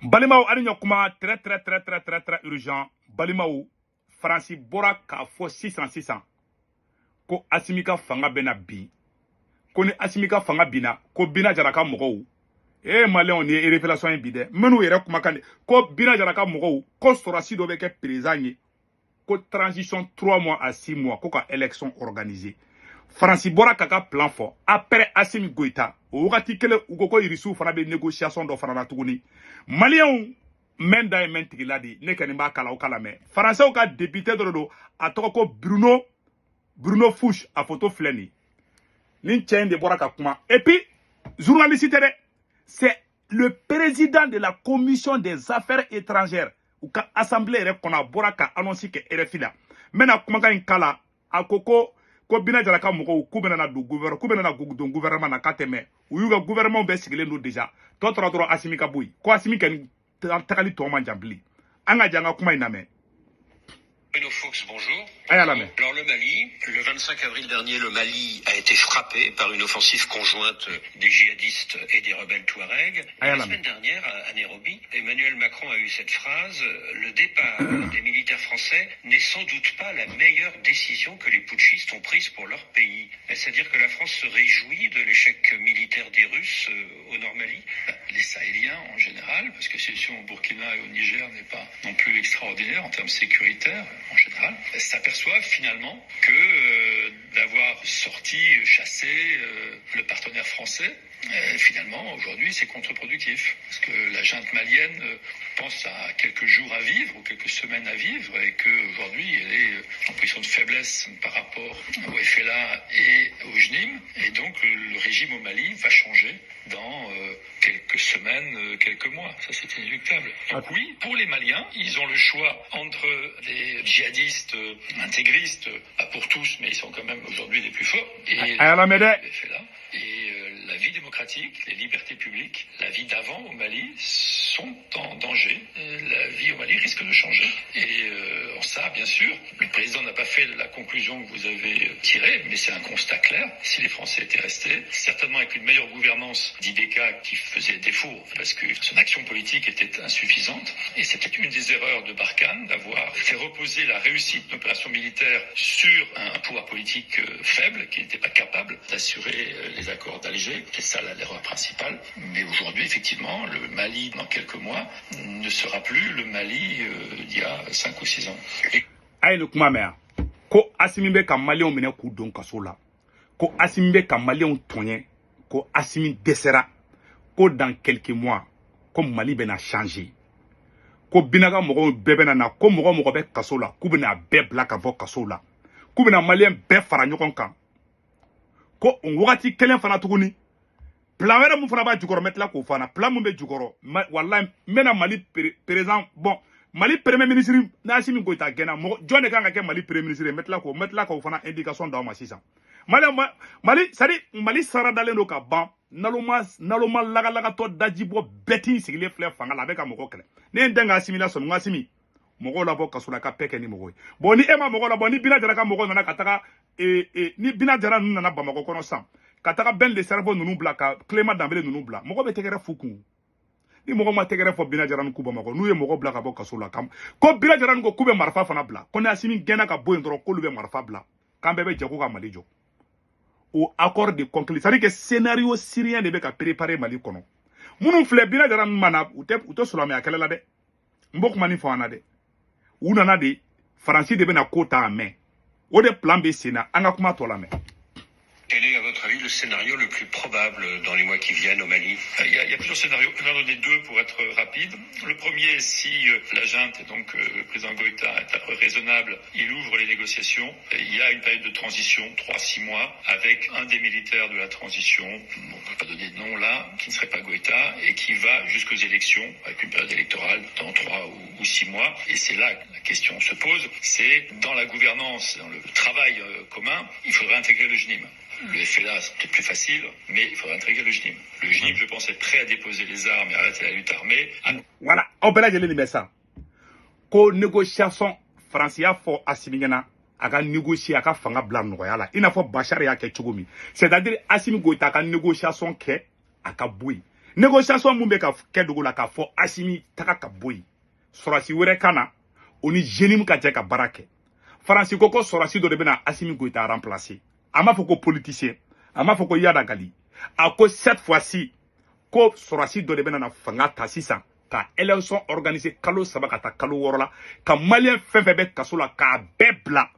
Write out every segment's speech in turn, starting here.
Balimao Aligno Kuma très urgent. Balimao Francis Bora ka fo 600 ko Asimika fanga bena bi. Ko ni Asimika fanga bina ko bina jaraka mogo. Malien ni révélation bide. Menu yere kuma kan ko bina jaraka mogo ko sorasi do be ke président ko transition 3 mois à 6 mois ko ka élection organisée. Francis Bora kaka plan fort après Assimi Goïta wakati kele ugoko irisu fana be négociation do fana tuguni malien men da men tigila di ne kani ba kala o kala me français ka député do atoko Bruno Fouche a photo fleni nin chain de Bora kakuma et puis journaliste c'est le président de la commission des affaires étrangères ou ka assemblée rekona Bora ka annonce que RFI là mena kuma ka kala akoko ko bina jaraka mogo ku bena na du gouvernement na kateme u yuga gouvernement be sigile no déjà to Asimika boy ko Asimika ni takali to manjambli anga janga kuma iname. Fox, bonjour. Alors le Mali, le 25 avril dernier, le Mali a été frappé par une offensive conjointe des djihadistes et des rebelles Touaregs. La semaine dernière, à Nairobi, Emmanuel Macron a eu cette phrase: le départ des militaires français n'est sans doute pas la meilleure décision que les putschistes ont prise pour leur pays. C'est-à-dire que la France se réjouit de l'échec militaire des Russes au Nord Mali. Les Sahéliens en général, parce que la situation au Burkina et au Niger n'est pas non plus extraordinaire en termes sécuritaires en général, s'aperçoivent finalement que d'avoir sorti, chassé le partenaire français, finalement aujourd'hui c'est contre-productif. Parce que la junte malienne pense à quelques jours à vivre ou quelques semaines à vivre et qu'aujourd'hui elle est en position de faiblesse par rapport au FLA et au JNIM. Et donc le régime au Mali va changer dans quelques semaines, quelques mois. Ça, c'est inéluctable. Donc oui, pour les Maliens, ils ont le choix entre des djihadistes intégristes, pas pour tous, mais ils sont quand même aujourd'hui les plus forts, et la vie démocratique, les libertés publiques, la vie d'avant au Mali sont en danger. La vie au Mali risque de changer. Et en ça, bien sûr, le président n'a pas fait la conclusion que vous avez tirée, mais c'est un constat clair. Si les Français étaient restés, certainement avec une meilleure gouvernance d'IBK qui faisait défaut, parce que son action politique était insuffisante, et c'était une des erreurs de Barkhane d'avoir fait reposer la réussite d'une opération militaire sur un pouvoir politique faible, qui n'était pas capable d'assurer les accords d'Alger. C'est ça l'erreur principale. Mais aujourd'hui, effectivement, le Mali, dans quelques mois, ne sera plus le Mali d'il y a 5 ou 6 ans. Aïe le kumamea. Ko Assimi ka Malien mene ku don kaso la. Ko Assimi ka Malien tonye. Ko Assimi desera. Ko dans quelques mois, comme Mali bena changer. Ko binaga mogo bebe na ko mogo be kaso la. Ku bena be black abo kaso la. Ku bena Malien be fara nyokon kan. Ko on wakati kelen fana tuguni. Plan wera mu fana ba jukoro metla ko fana. Plan mu be jukoro. Wallahi mena Mali président bon. Mali premier ministre na Assimi Goïta gena mo jone kan ke Mali premier ministre metla ko fana indication da ma 600. Mali sari Mali sara dalen do ka ban naloma laga to dajibo beti sigile fleur fanga la be ka moko kele. Ne ndenga Assimi la so ngasimi mogo la bo kasula ka peke ni mogo. Bon ni ema mogo la bon ni bina jara ka mogo na kataka ni bina jara nuna na bamako kono sam. Kataka ben le cerveau nunu bla ka Clément Dambélé nunu bla. Mogo be tegere fuku. Ni mogo ma tegere fo bina jaran kuba mako nu ye mogo bla ka bo kasola kam ko bina jaran ko kube marfa fana bla ko ne Assimi gena ka bo ndro ko lube marfa bla kambe be jago ka Mali jo au accord de conclu c'est à dire que scénario syrien de be ka préparer Mali kono munu fle bina jaran mana uto solame akela la de mbok mani fo ana de unana de français de be na kota amen o de plan B sena anga kuma to la me. Quel est, à votre avis, le scénario le plus probable dans les mois qui viennent au Mali? Il y a plusieurs scénarios. Je vais en donner deux pour être rapide. Le premier, si la junte, et donc le président Goïta, est raisonnable, il ouvre les négociations. Il y a une période de transition, 3-6 mois, avec un des militaires de la transition, on ne peut pas donner de nom là, qui ne serait pas Goïta, et qui va jusqu'aux élections, avec une période électorale dans 3 ou 6 mois. Et c'est là que la question se pose. C'est dans la gouvernance, dans le travail commun, il faudrait intégrer le JNIM. Le FLA, c'est peut-être plus facile, mais il faudra intégrer le JNIM. Le JNIM, je pense, est prêt à déposer les armes et à arrêter la lutte armée. Voilà, on peut là, je l'ai ça. Ko négociation français a fait Assimi gena, aga négocier aga fanga blanc royal. Il n'a pas Bachar ya ke chogomi. C'est-à-dire Assimi Goïta aga négociation ke aka boui. négociation mun be ka kɛ dugu la k'a fɔ Assimi taga ka bɔ yen sɔrɔsi wɛrɛ ka na o ni jeune ka jɛ ka baara kɛ Faransi ko ko sɔrɔsi dɔ de bɛna Assimi Goïta remplacer a m'a fɔ ko politicien a m'a fɔ ko Yada Gali a ko cette fois-ci ko sɔrɔsi dɔ de bɛna na fanga ta sisan ka élection organiser kalo 3 ka taa kalo 6 la ka malien fɛn fɛn bɛ kaso la k'a bɛɛ bila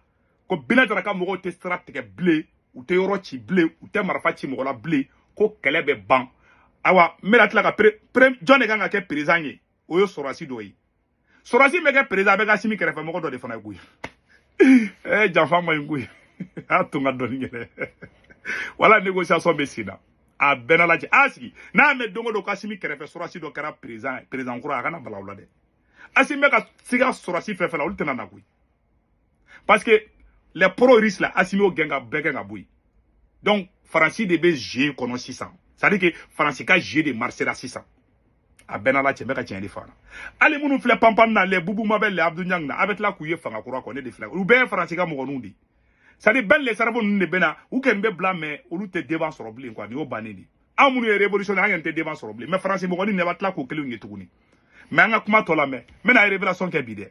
ko Bina Jara ka mɔgɔw tɛ sira tigɛ bilen u tɛ yɔrɔ ci bilen u tɛ marifa ci mɔgɔ la bilen ko kɛlɛ bɛ ban awa n bɛna tila ka jɔn de kan ka kɛ président ye o ye sɔrɔsi dɔ ye sɔrɔsi bɛ kɛ président a bɛ ka Assimi kɛrɛfɛ mɔgɔ dɔ de fana ye koyi janfa ma ɲi koyi a tun ka dɔɔni yɛrɛ wala négociation bɛ sen na a bɛɛ na lajɛ a sigi n'a mɛn don o don ko Assimi kɛrɛfɛ sɔrɔsi dɔ kɛra président kura a kana bala o la dɛ Assimi bɛ ka siga sɔrɔsi fɛn fɛn la olu tɛna na koyi parce que les pro-russes là Assimi o gɛn ka bɛɛ gɛn ka bɔ yen donc Faransi de bɛ jeu kɔnɔ sisan c'est à dire que Faransi ka jeu de marché la sisan a bɛɛ na lajɛ n bɛ ka tiɲɛ de fɔ a la hali minnu filɛ panpan na les Boubou Mabel les Abdou Niang na a bɛ tila k'u ye fanga kura kɔ ne de filɛ u bɛɛ ye Faransi ka mɔgɔninw de c'est à dire bɛɛ les sarabon ninnu de bɛ na u kɛn bɛ bila mais olu tɛ débat sɔrɔ bilen quoi nin y'o bannen de anw minnu ye révolutionnaire an yɛrɛ tɛ débat sɔrɔ bilen mais Faransi mɔgɔnin de b'a tila k'o kelenw ye tuguni mais an ka kuma tɔ la mɛ n bɛna révélation kɛ bi dɛ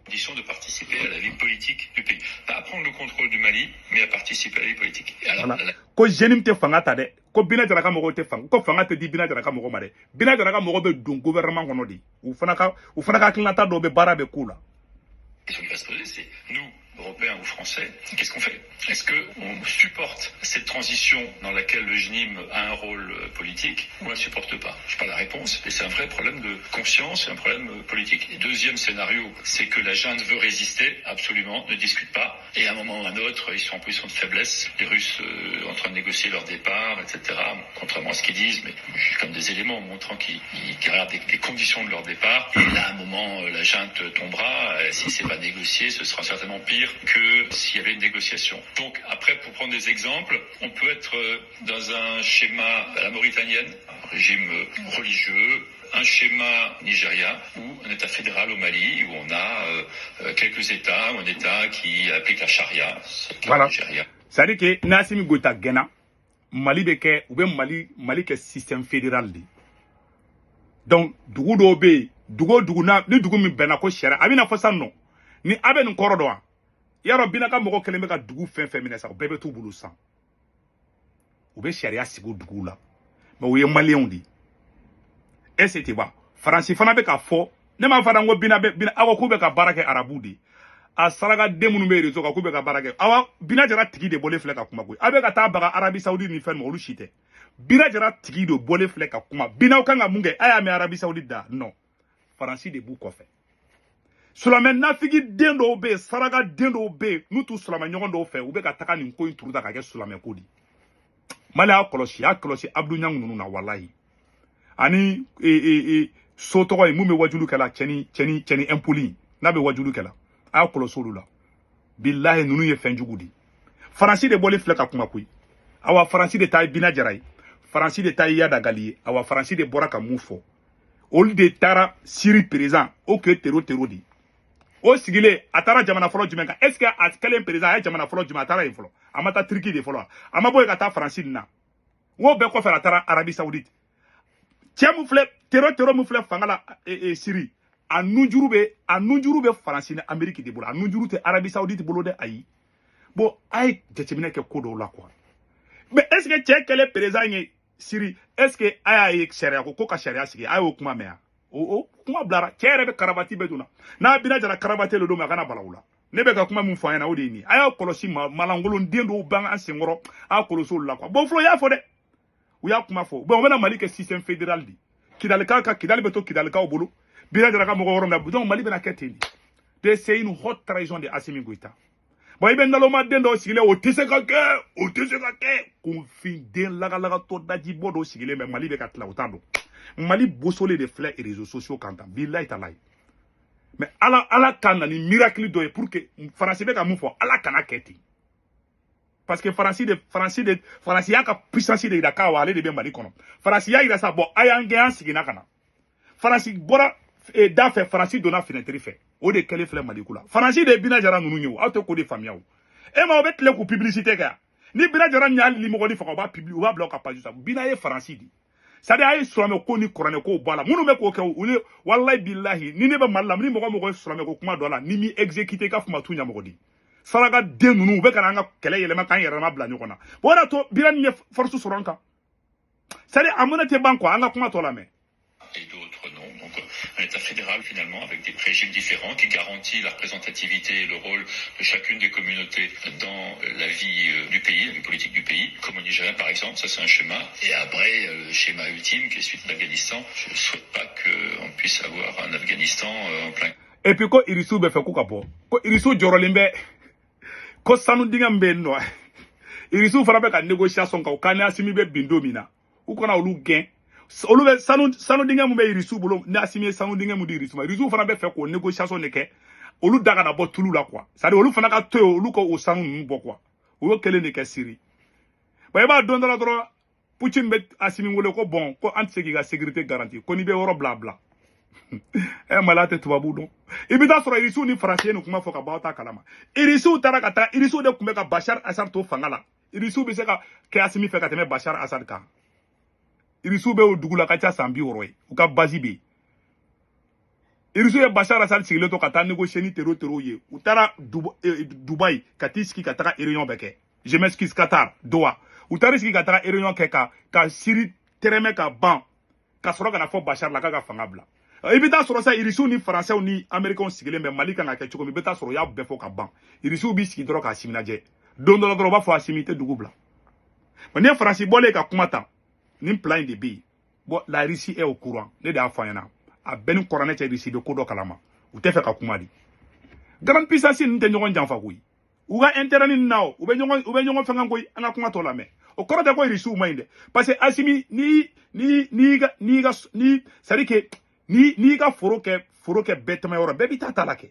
de participer à la vie politique du pays. Pas à prendre le contrôle du Mali, mais à participer à la vie politique. Alors, voilà. Ko jeune te fanga ta de ko Bina Jara ka mɔgɔw te fanga ko fanga te di Bina Jara ka mɔgɔ ma dɛ Bina Jara ka mɔgɔ bɛ don gouvernement kɔnɔ de u fana ka hakilinata dɔw bɛ baara bɛ k'u la. La question qui va se poser, c'est nous, Européens ou Français, qu'est-ce qu'on fait? Est-ce qu'on supporte cette transition dans laquelle le JNIM a un rôle politique ou on ne la supporte pas? Je n'ai pas la réponse, et c'est un vrai problème de conscience et un problème politique. Et deuxième scénario, c'est que la junte veut résister, absolument, ne discute pas, et à un moment ou à un autre, ils sont en position de faiblesse, les Russes en train de négocier leur départ, etc., contrairement à ce qu'ils disent, mais j'ai comme des éléments montrant qu'ils regardent les conditions de leur départ, et là, à un moment, la junte tombera, si c'est pas négocié, ce sera certainement pire que s'il y avait une négociation. Donc après, pour prendre des exemples, on peut être dans un schéma à la mauritanienne, un régime religieux, un schéma nigérien ou un État fédéral au Mali où on a quelques États, ou un État qui applique la charia. Voilà. C'est-à-dire que Assimi Goïta gena Mali bɛ kɛ u bɛ Mali kɛ système fédéral de donc dugu dɔw bɛ yen dugu na ni dugu min bɛnna ko sariya a bɛ na fɔ sa nɔ ni a bɛ nin kɔrɔ dɔn wa yarɔ Bina ka mɔgɔ kelen bɛ ka dugu fɛn fɛn minɛ sa u bɛɛ bɛ t'u bolo san u bɛ sariya sigi o duguw la mais u ye maliyɛnw de est ce que ba Faransi fana bɛ ka fɔ ne m'a fɔ ko Bina aw k'u bɛ ka baara kɛ arabu de a saraka den minnu bɛ réseau kan k'u bɛ ka baara kɛ awa Bina Jara tigi de bɔlen filɛ ka kuma koyi a bɛ ka taa baga Arabie Saoudite ni fɛn ma olu si tɛ Bina Jara tigi de bɔlen filɛ ka kuma Binaw kan ka mun kɛ a y'a mɛn Arabie Saoudite da non Faransi de b'u kɔfɛ Silamɛ nafigi den dɔw bɛ yen saraka den dɔw bɛ yen n'u t'u silamɛ ɲɔgɔn dɔw fɛ u bɛ ka taga nin ko in turu ta ka kɛ silamɛ ko di Mali y'a kɔlɔsi Abdou Niang ninnu na walahi ani so tɔgɔ ye mun bɛ wajulu kɛla cɛni impoli n'a bɛ wajulu kɛla a y'a kɔlɔsi olu la bilahi ninnu ye fɛn jugu di Faransi de bɔlen filɛ ka kuma koyi awa Faransi de ta ye Bina Jara ye Faransi de ta ye Yada Gali ye awa Faransi de bɔra ka mun fɔ olu de taara Syrie président o kɛ tero di o sigilen a taara jamana fɔlɔ jumɛn kan est ce que a kɛlen président a ye jamana fɔlɔ jumɛn a taara yen fɔlɔ a ma taa Turki de fɔlɔ a ma bɔ yen ka taa Faransi nin na o bɛɛ kɔfɛ a taara Arabie Saoudite cɛ mun filɛ tero mun filɛ fanga la Syrie a nujuru bɛ Faransi ni Amérique de bolo a nujuru tɛ Arabie Saoudite bolo dɛ ayi bon a ye jateminɛ kɛ ko dɔw la quoi mais est ce que cɛ kɛlen président ye Syrie est ce que a y'a ye sariya ko ka sariya sigi a y'o kuma mɛn o kuma bilara cɛ yɛrɛ bɛ karabati bɛɛ dun na n'a Bina Jara karabati le don a kana bala o la ne bɛ ka kuma min fɔ a ɲɛna o de ye nin a y'a kɔlɔsi malankolon den dɔw b'an an senkɔrɔ a y'a kɔlɔsi olu la quoi bon fɔlɔ y'a fɔ dɛ u y'a kuma fɔ bon u bɛna Mali kɛ système fédéral de Kidali bɛ to Kidalikaw bolo Bina Jara ka mɔgɔ yɔrɔ min na donc Mali bɛna kɛ ten de c'est une haute trahison de Assimi Goïta bon i bɛ naloma den dɔw sigilen o tɛ se ka kɛ kunfin den lagalagatɔ dajibɔ dɔw sigilen bɛ Mali bɛ ka tila o t'a dɔn Mali bossole de filɛ réseaux sociaux kan tan bilahi talahi mais ala ka na ni miracle dɔ ye pour que Faransi bɛ ka mun fɔ ala kana kɛ ten parce que Faransi y'a ka puissance de yira k'a wa ale de bɛ Mali kɔnɔ Faransi y'a yira sa bon a y'an gɛn an seginna ka na Faransi bɔra da fɛ Faransi donna fenêtre fɛ o de kɛlen filɛ Mali ko la Faransi de Bina Jara ninnu ye o aw tɛ k'o de faamuya o e ma o bɛ tile k'u publicité kɛ ni Bina Jara ɲa limɔgɔni faga u b'a bila u ka page sa Bina ye Faransi de sadi ay sulame ko ni korane ko bala munu be ko ke wallahi billahi ni ne be mallam ni mo sulame ko kuma dola ni mi exécuter ka fuma tunya mo di saraga de nunu be kana nga kele yele ma kan yere ma bla nyoko na bona to biran ne force suranka sadi amuna te banko anga kuma to la me et d'autres non. Donc un État fédéral finalement avec des régimes différents qui garantit la représentativité et le rôle de chacune des communautés dans la vie du pays, la vie politique du pays, comme au Nigeria par exemple, ça c'est un schéma. Et après le schéma ultime qui est celui de l'Afghanistan, je ne souhaite pas qu'on puisse avoir un Afghanistan en plein. Et puis quand Irisu be fait ko kapo, ko Irisu jorolimbe, ko sanu dingam be no, Irisu fana be ka négociation ka kane asimi be bindomina, ou kona olu gain. Olu be sanu dinga mu be Irisu bolo na asimi sanu dinga mu di Irisu ma Irisu fana be fait ko négociation ne ke olu daga na bo tulu la quoi ça dit olu fana ka to olu ko o sanu nu bo quoi o kele ne ke siri ba ba don dara dro Poutine be asimi wole ko bon ko anti ga sécurité garantie ko ni be woro bla bla e malate tubabu don ibita soro Irisu ni français no kuma foka ba ta kalama Irisu tarakata Irisu de kumbe ka Bashar Assad to fangala Irisu be se ka ke asimi fe ka teme Bashar Assad ka Irisu be o dugula kacha sambi oroy u ka bazi be Irisu ye Bashar Assad sigile to kata négocier ni tero ye u tara Dubai katiski kataka réunion beke je m'excuse Qatar Doha u tara ski kataka réunion keka ka siri tereme ka ban ka soro kana fo Bashar la ka fangabla ibita soro sa Irisu ni français ni américain sigile me Mali kana ke choko mi beta soro ya be fo ka ban Irisu bi ski dro ka siminaje don do ba fo asimite dugubla mane français bolé ka kumata ni plan de bi bon la Russie est au courant ne da fanyana a ben korane che Russie de kodo kalama u te fe ka kuma di grande puissance ni te nyogon janfa koyi u ga intérêt ni naw u be nyogon fanga koyi anga kuma to la me o korate ko Russie mainde parce que asimi ni c'est que ni ga foro ke betema yoro bebi tata la ke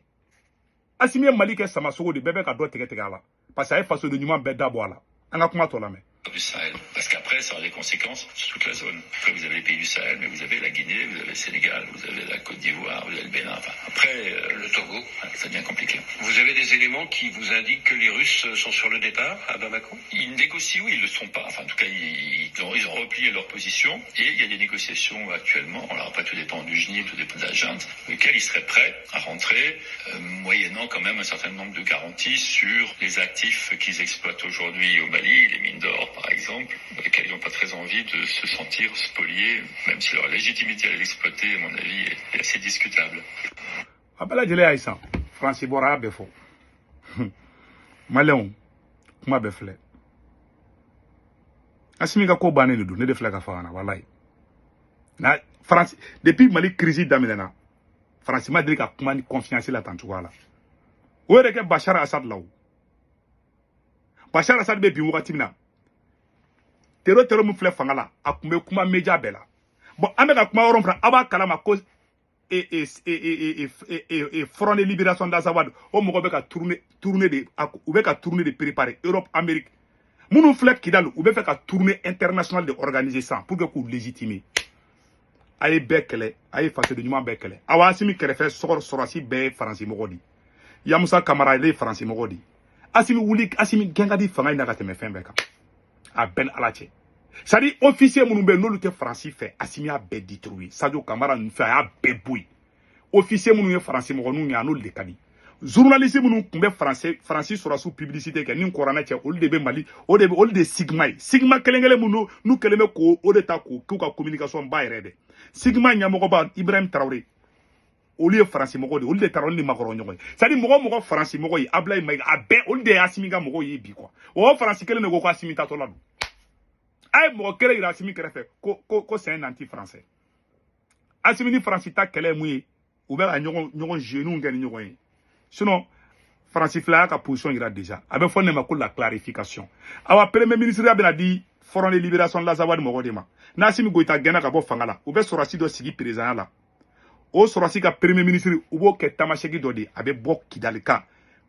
asimi Mali ke sama sogo de bebe ka do tege ala parce que ay façon de nyuma be dabo ala anga kuma to la me du Sahel. Parce qu'après, ça a des conséquences sur toute la zone. Après, vous avez les pays du Sahel, mais vous avez la Guinée, vous avez le Sénégal, vous avez la Côte d'Ivoire, vous avez le Bénin. Enfin, après, le Togo, ça devient compliqué. Vous avez des éléments qui vous indiquent que les Russes sont sur le départ à Bamako? Ils négocient ou ils ne le sont pas. Enfin, en tout cas, ils ont replié leur position. Et il y a des négociations actuellement. Alors après, tout dépend du GNI, tout dépend de la junte, lesquels ils seraient prêts à rentrer, moyennant quand même un certain nombre de garanties sur les actifs qu'ils exploitent aujourd'hui au Mali, les mines d'or, par exemple, dans lesquels ils n'ont pas très envie de se sentir spoliés, même si leur légitimité à l'exploiter, à mon avis, est assez discutable. Abala jele Aïssa, Francis Bora befo. Maléon, kuma befle. Asimi ga ko bané du ne defle ka fana wallahi. Na France depuis Mali crise d'Amelena. France m'a dit ka kuma ni confiance la tantu wala. O re ke Bashar Assad law. Bashar Assad be bi wakati mina. Tero mu fle fangala akumbe kuma meja bela bon ameka kuma woron fra aba kalama cause front de libération d'Azawad o mogo be ka tourner de préparer Europe Amérique munu fle kidal ou be fait ka tourner international de organiser ça pour que ku légitimer ay bekele ay face de nyuma bekele awa asimi kerefe sorasi be français mogodi ya Musa Camara le français mogodi asimi wuli asimi gengadi fanga ina ka teme fembeka a ben alache c'est-à-dire officier munumbe nolu te français fait asimi a be détruit Sadio Camara nu fait a be boui officier munu français mo nu nya no le kadi journaliste munu kumbe français sura sous publicité ke nin korana che ol de be Mali ol de sigma kelengele munu nu keleme ko o de ta ko ka communication ba yere sigma nya mo ko ba Ibrahim Traoré au lieu français mo ko de ol de taron ni makoro nyoy c'est-à-dire mo français mo ko yi Ablaye Maïga a be ol de asimi ga mo ko yi bi quoi o français kelene go ko asimi ta to la ay mo kele ira asimi kere fe ko c'est un anti-français asimi ni français ta kele muye ou bien nyogon genou ngani nyogon sinon français fla ka position ira déjà avec fond ma ko la clarification awa premier ministre abena di front de libération de l'Azawad mo godema na asimi goita gena ka bo fangala ou be sorasi do sigi président la o sorasi ka premier ministre ou bo ke tamashegi do di abe bo kidalika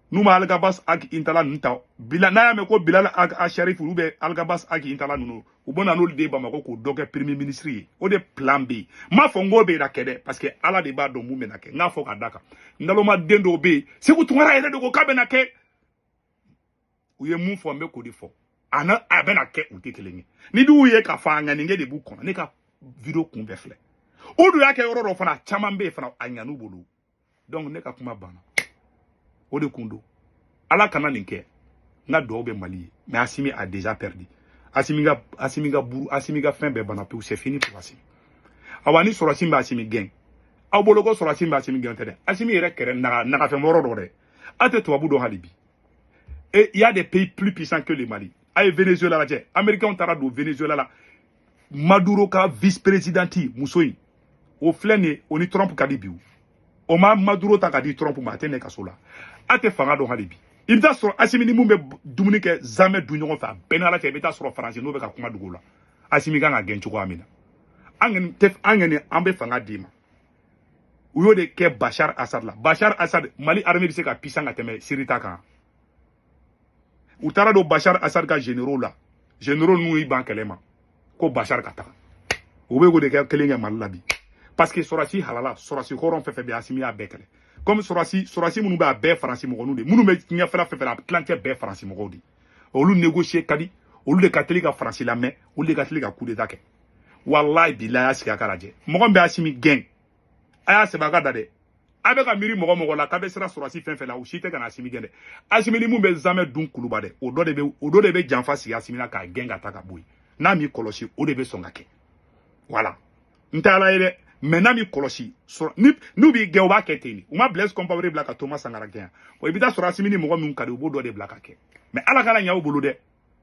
numa algabas ak intala nta bila na me ko bilal ak sharif ube algabas ak intala nunu ubona no de ba mako ko doge premier ministre o de plan B ma fongo be da kede parce que ala de ba do mu me na ke nga fo ka daka ndalo ma dendo be se ko tungara ere de ko ka be na ke uye mu fo me ko di fo ana abena ke uti kelengi ni du ye ka fa nga ninge de bu kono ne ka vidéo kun bɛɛ filɛ o dun y'a kɛ yɔrɔ dɔ fana caman bɛ yen fana a ɲan'u bolo donc ne ka kuma banna o de kun don ala kana nin kɛ n ka dugawu bɛ Mali ye mais Assimi a déjà perdu Assimi ka fɛn bɛɛ banna pewu c'est fini pour Assimi awa ni sɔrɔsi bɛ Assimi gɛn aw bolo ko sɔrɔsi bɛ Assimi gɛn tɛ dɛ Assimi yɛrɛ kɛrɛ nagafɛn wɔɔrɔ dɔ dɛ a tɛ tubabu dɔn hali bi et il y a des pays plus puissants que le Mali a ye Venezuela lajɛ américains taara don Venezuela la Maduro ka vice-présidenti muso in o filɛ nin ye o ni Trump ka di bi o ma Maduro ta ka di Trump ma a tɛ ne ka so la a tɛ fanga dɔn hali bi i bɛ taa sɔrɔ Assimi ni mun bɛ dumuni kɛ zamɛ dun ɲɔgɔn fɛ a bɛɛ n'ala cɛ i bɛ taa sɔrɔ Faransi n'o bɛ ka kuma dugu la Assimi kan ka gɛn cogoya min na an bɛ fanga d'i ma u y'o de kɛ Bachar Assad la Bachar Assad Mali armée bɛ se ka puissant ka tɛmɛ Syrie ta kan u taara don Bachar Assad ka généraux la généraux n'u y'i ban kɛlɛ ma ko Bachar ka taga u bɛ k'o de kɛ kelen kɛ Mali la bi parce que sɔrɔsi halala sɔrɔsi hɔrɔn fɛn fɛn bɛ Assimi y'a bɛɛ kɛlɛ comme sɔrɔsi minnu bɛ a bɛɛ Faransi mɔgɔninw de minnu bɛ ɲɛfɛla fɛn fɛn la a tilancɛ bɛɛ Faransi mɔgɔw de olu négocier ka di olu de ka teli ka Faransi lamɛn olu de ka teli ka coup d'état kɛ wallahi billahi a y'a sigi a ka lajɛ mɔgɔ min bɛ Assimi gɛn a y'a sɛbɛn a ka da dɛ a bɛ ka miiri mɔgɔ la k'a bɛ siran sɔrɔsi fɛn fɛn la o si tɛ ka na Assimi gɛn dɛ Assimi ni mun bɛ zamɛ dun kuluba dɛ o dɔ de bɛ janfa sigi Assimi la k'a gɛn ka taa ka bɔ yen n'a m'i kɔlɔsi o de bɛ sɔn ka kɛ voilà n tɛ ala ye dɛ mais n'a m'i kɔlɔsi n'u b'i gɛn u b'a kɛ ten de u ma Blaise Compaoré bila ka Thomas Sankara gɛn i bɛ taa sɔrɔ Assimi ni mɔgɔ min ka di u b'o dɔ de bila ka kɛ mais ala kana ɲa u bolo dɛ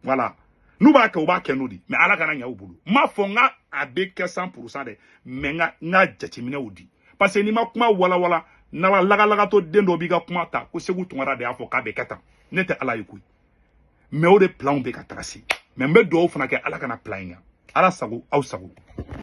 voilà n'u b'a kɛ u b'a kɛ n'o de mais ala kana ɲa u bolo n m'a fɔ n ka a bɛ kɛ 100% dɛ mais n ka jateminɛw di parce que n'i ma kuma walawala n'ala lagalagatɔ den dɔ b'i ka kuma ta ko Segu Tunkara de y'a fɔ k'a bɛ kɛ tan ne tɛ ala ye koyi mais o de planw bɛ ka taga se mais n bɛ dugawu fana kɛ ala kana plan in ɲa ala sago aw sago